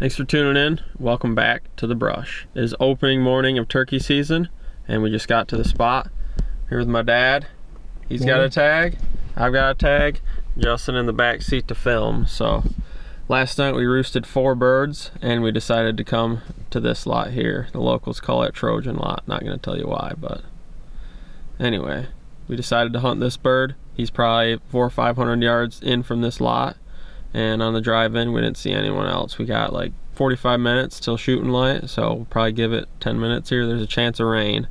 Thanks for tuning in. Welcome back to the brush. It is opening morning of turkey season, and we just got to the spot. Here with my dad. He's got a tag. I've got a tag. Justin in the back seat to film. So last night we roosted 4 birds, and we decided to come to this lot here. The locals call it Trojan lot. Not going to tell you why, but anyway, we decided to hunt this bird. He's probably 400 or 500 yards in from this lot. And on the drive in, we didn't see anyone else. We got like 45 minutes till shooting light, so we'll probably give it 10 minutes here. There's a chance of rain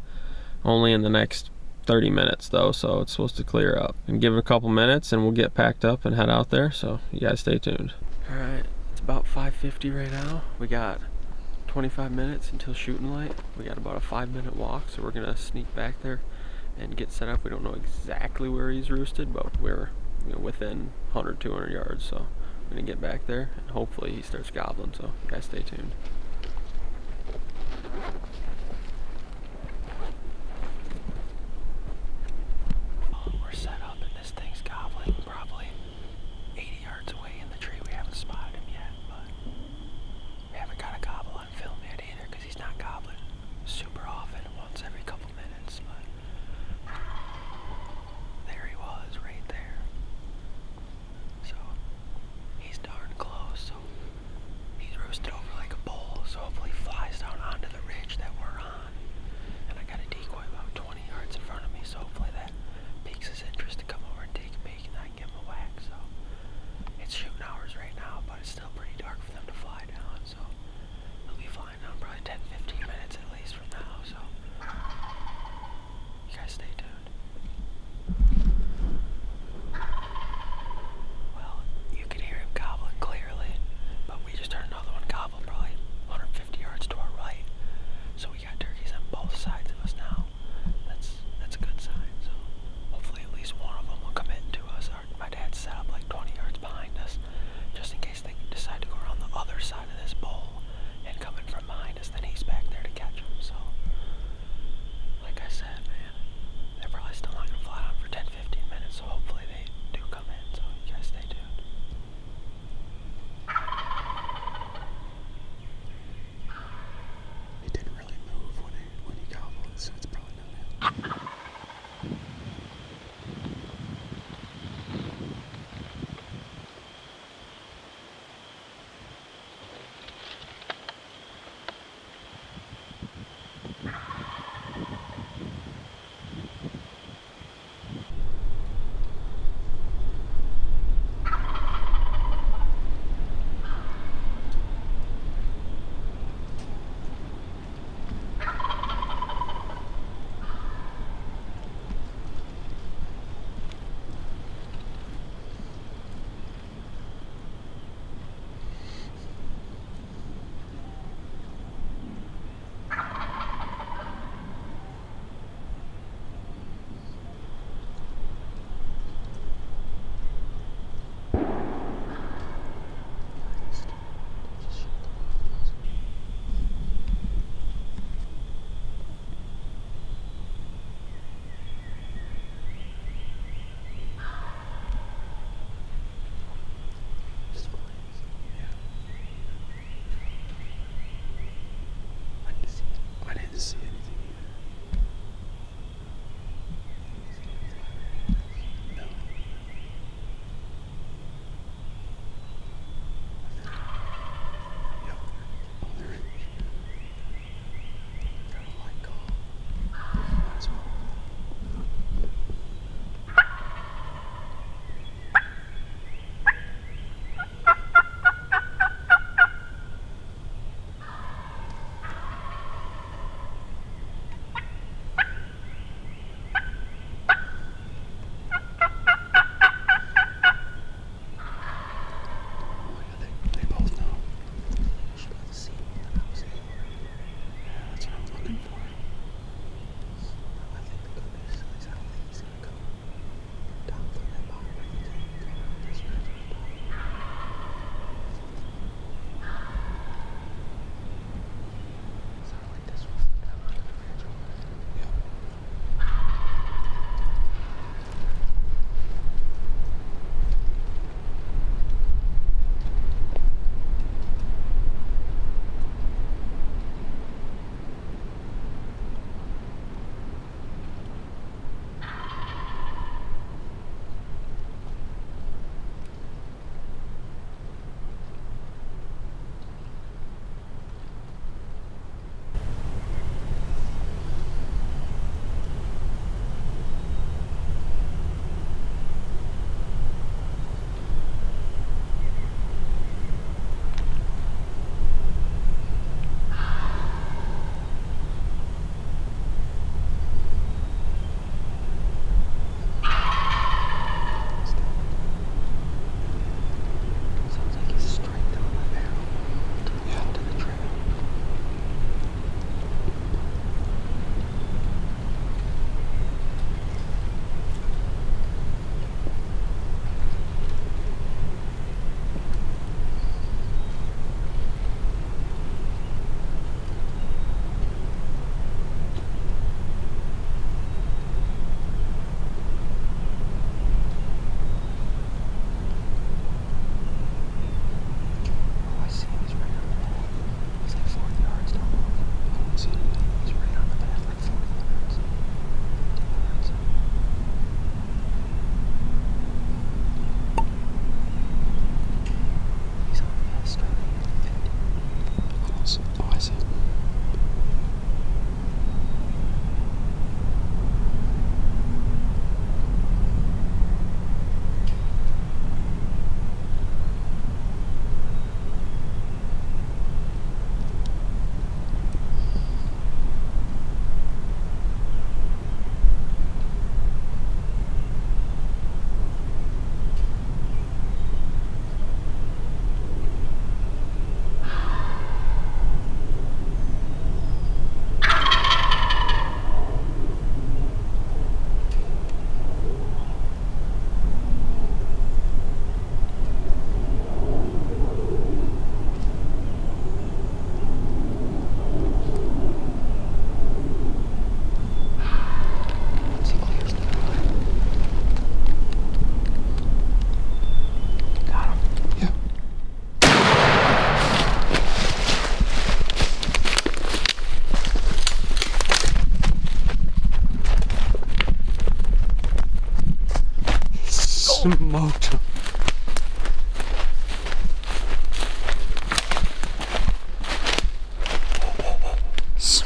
only in the next 30 minutes though, so it's supposed to clear up. And give it a couple minutes and we'll get packed up and head out there, so you guys stay tuned. All right, it's about 5:50 right now. We got 25 minutes until shooting light. We got about a 5-minute walk, so we're gonna sneak back there and get set up. We don't know exactly where he's roosted, but we're within 100, 200 yards, so I'm gonna get back there and hopefully he starts gobbling, so you guys stay tuned. We're set up and this thing's gobbling probably 80 yards away in the tree. We haven't spotted him yet, but we haven't got a gobble on film yet either because he's not gobbling super often, once every couple minutes, but there he was right there. So he's darn close, so he's roosted over like a bowl.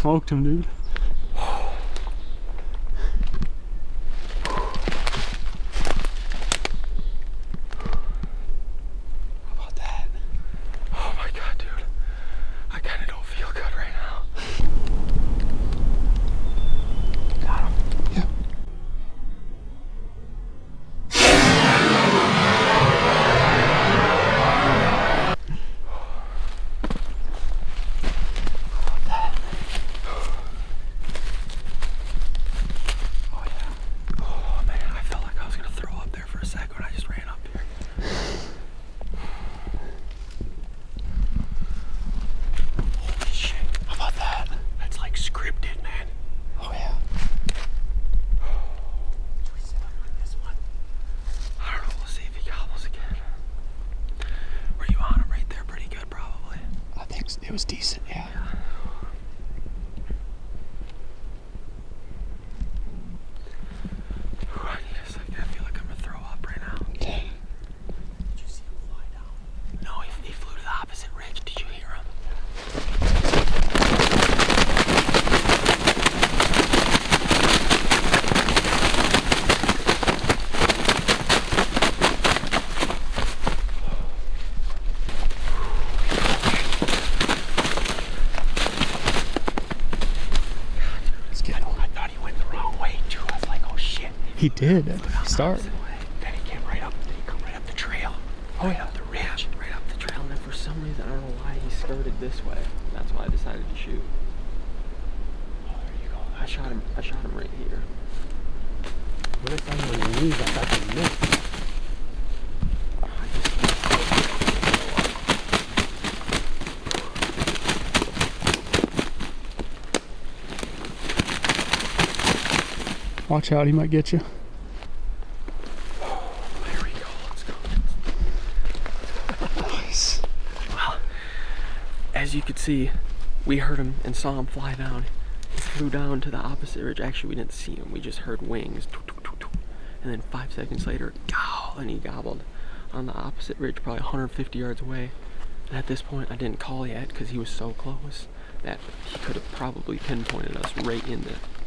smoked him, dude. It was decent, yeah. I need a second. I feel like I'm gonna throw up right now. Yeah. Did you see him fly down? No, he flew to the opposite ridge. Did you hear him? He did at the start. Then he came right up. Then he come right up the trail. Oh yeah, up the ridge, right up the trail. And then for some reason, I don't know why he skirted this way. That's why I decided to shoot. Oh, there you go. I shot him right here. When I found him on your knees, I thought you missed. Watch out, he might get you. Oh, there we go. Let's go. Nice. Well, as you could see, we heard him and saw him fly down. He flew down to the opposite ridge. Actually, we didn't see him. We just heard wings. And then 5 seconds later, and he gobbled on the opposite ridge, probably 150 yards away. And at this point, I didn't call yet because he was so close that he could have probably pinpointed us right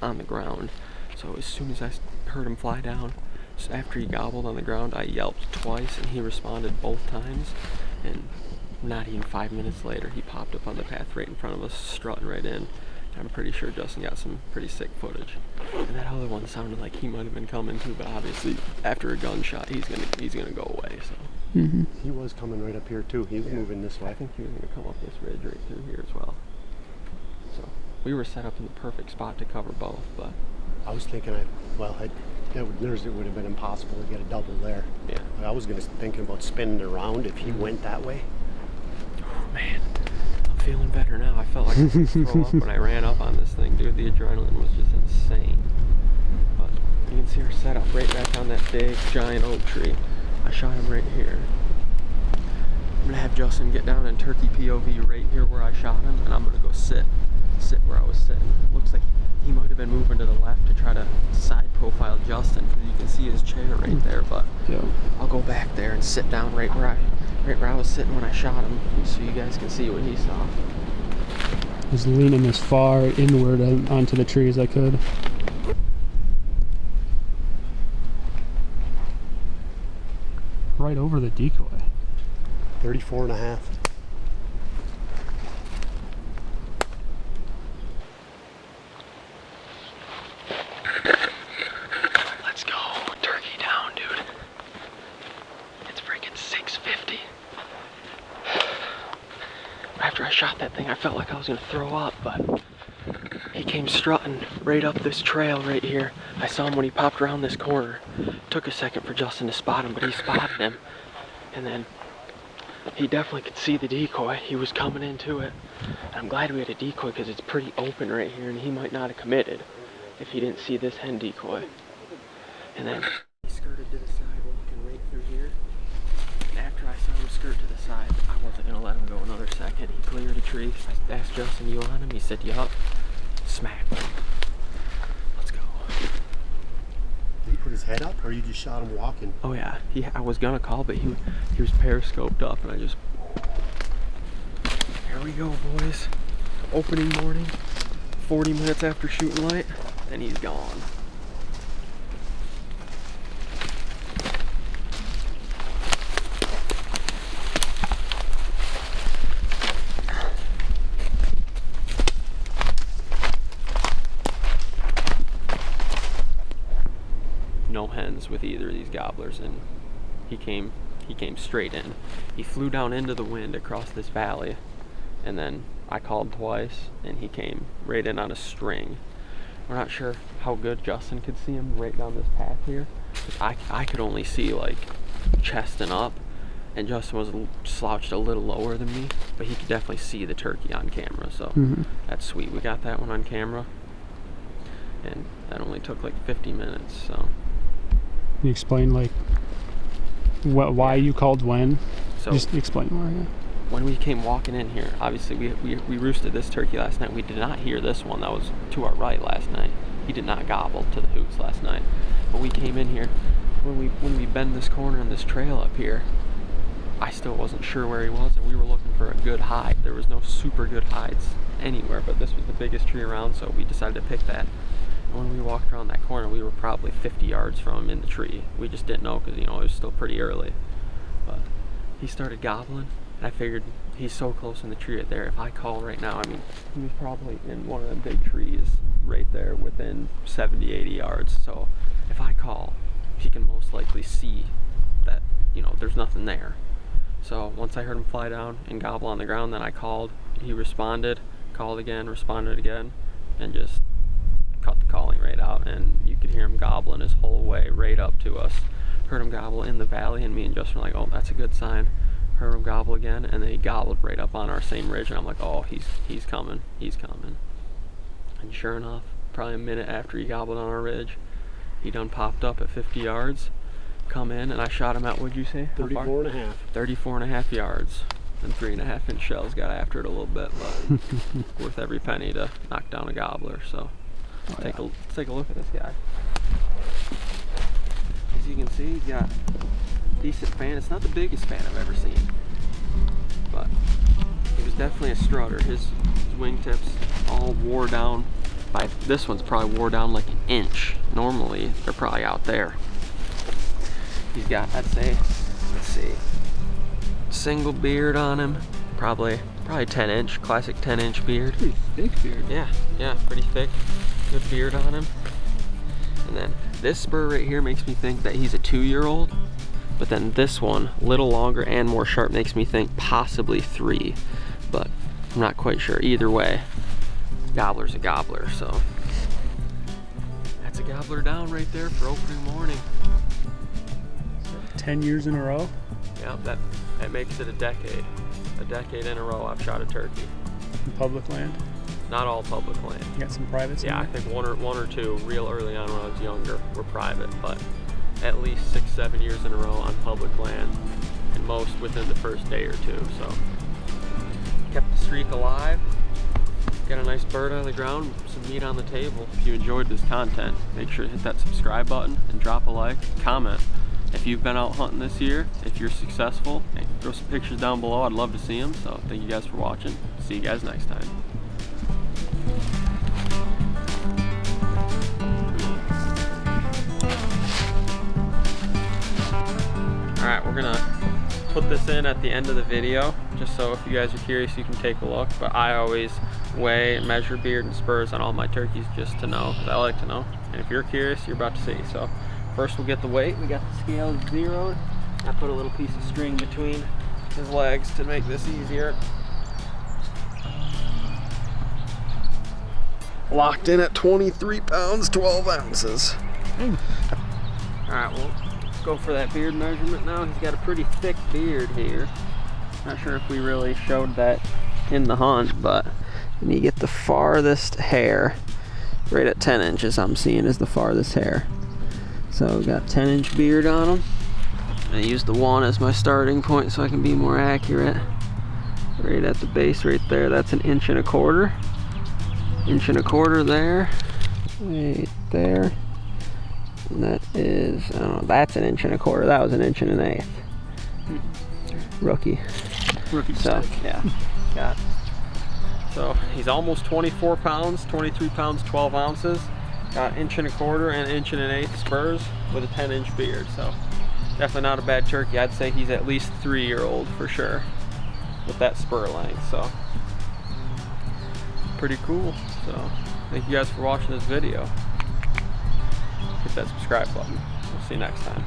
on the ground. So as soon as I heard him fly down, just after he gobbled on the ground, I yelped twice and he responded both times. And not even 5 minutes later, he popped up on the path right in front of us, strutting right in. I'm pretty sure Justin got some pretty sick footage. And that other one sounded like he might have been coming too, but obviously after a gunshot, he's gonna go away. So he was coming right up here too. He was moving this way. I think he was gonna come up this ridge right through here as well. So we were set up in the perfect spot to cover both, but I was thinking, it would have been impossible to get a double there. Yeah. I was thinking about spinning around if he went that way. Oh man, I'm feeling better now. I felt like I was gonna throw up when I ran up on this thing, dude. The adrenaline was just insane. But you can see our setup right back on that big giant oak tree. I shot him right here. I'm gonna have Justin get down in turkey POV right here where I shot him, and I'm gonna go sit where I was sitting. Looks like he might have been moving to the left to try to side profile Justin, because you can see his chair right there. But yeah, I'll go back there and sit down right where I was sitting when I shot him, so you guys can see what he saw. I was leaning as far inward onto the tree as I could. Right over the decoy. 34.5. Let's go. Turkey down, dude. It's freaking 6:50. After I shot that thing, I felt like I was gonna throw up, but he came strutting right up this trail right here. I saw him when he popped around this corner. Took a second for Justin to spot him, but he spotted him. And then he definitely could see the decoy. He was coming into it. And I'm glad we had a decoy because it's pretty open right here, and he might not have committed if he didn't see this hen decoy. And then he skirted to the side, walking right through here. And after I saw him skirt to the side, I wasn't gonna let him go another second. He cleared a tree. I asked Justin, "You on him?" He said, "Yup." Smacked him. Let's go. Did he put his head up, or you just shot him walking? Oh yeah, I was gonna call, but he was periscoped up, and I just. Here we go, boys. Opening morning, 40 minutes after shooting light, and he's gone. No hens with either of these gobblers, and he came straight in. He flew down into the wind across this valley, and then I called twice and he came right in on a string. We're not sure how good Justin could see him right down this path here. I could only see like chest and up, and Justin was slouched a little lower than me, but he could definitely see the turkey on camera, so that's sweet. We got that one on camera, and that only took like 50 minutes, so. Can you explain like why you called when? So just explain more. Yeah. When we came walking in here, obviously we roosted this turkey last night. We did not hear this one that was to our right last night. He did not gobble to the hoots last night. But we came in here, when we bend this corner in this trail up here, I still wasn't sure where he was, and we were looking for a good hide. There was no super good hides anywhere, but this was the biggest tree around, so we decided to pick that. And when we walked around that corner, we were probably 50 yards from him in the tree. We just didn't know because, you know, it was still pretty early. But he started gobbling, and I figured he's so close in the tree right there. If I call right now, I mean, he was probably in one of them big trees right there within 70, 80 yards. So if I call, he can most likely see that, you know, there's nothing there. So once I heard him fly down and gobble on the ground, then I called. He responded, called again, responded again, and just cut the calling right out, and you could hear him gobbling his whole way right up to us. Heard him gobble in the valley, and me and Justin were like, oh, that's a good sign. Heard him gobble again, and then he gobbled right up on our same ridge, and I'm like, oh, he's coming. And sure enough, probably a minute after he gobbled on our ridge, he done popped up at 50 yards, come in, and I shot him at, what'd you say? 34 and a half. 34 and a half yards. And 3.5-inch shells got after it a little bit, but worth every penny to knock down a gobbler, so. Let's take a look at this guy. As you can see, he's got a decent fan. It's not the biggest fan I've ever seen, but he was definitely a strutter. His wingtips all wore down. This one's probably wore down like an inch. Normally, they're probably out there. He's got, I'd say, let's see, single beard on him. Probably 10-inch, classic 10-inch beard. Pretty thick beard. Yeah, pretty thick. Good beard on him. And then this spur right here makes me think that he's a 2-year-old, but then this one, a little longer and more sharp, makes me think possibly 3, but I'm not quite sure. Either way, gobbler's a gobbler, so that's a gobbler down right there for opening morning. 10 years in a row? Yeah, that makes it a decade. A decade in a row I've shot a turkey. In public land? Not all public land. You got some privates? Yeah, I think one or two real early on when I was younger were private, but at least 6-7 years in a row on public land, and most within the first day or two. So kept the streak alive. Got a nice bird on the ground, some meat on the table. If you enjoyed this content, make sure to hit that subscribe button and drop a like, comment. If you've been out hunting this year, if you're successful, throw some pictures down below. I'd love to see them. So thank you guys for watching. See you guys next time. Alright, we're gonna put this in at the end of the video, just so if you guys are curious you can take a look, but I always weigh and measure beard and spurs on all my turkeys just to know, because I like to know, and if you're curious, you're about to see. So first we'll get the weight. We got the scale zeroed. I put a little piece of string between his legs to make this easier. Locked in at 23 pounds, 12 ounces. Alright, well, let's go for that beard measurement now. He's got a pretty thick beard here. Not sure if we really showed that in the hunt, but when you get the farthest hair, right at 10 inches I'm seeing is the farthest hair. So we got 10-inch beard on him. I use the 1 as my starting point so I can be more accurate. Right at the base right there, that's 1 1/4 inches. 1 1/4 inches there, right there. And that is, I don't know, that's 1 1/4 inches. That was 1 1/8 inches. Rookie Rookie so, mistake. yeah, got So he's almost 24 pounds, 23 pounds, 12 ounces. Got 1.25 and 1.125" spurs with a 10-inch beard. So definitely not a bad turkey. I'd say he's at least 3-year-old for sure with that spur length. So pretty cool. So thank you guys for watching this video. Hit that subscribe button. We'll see you next time.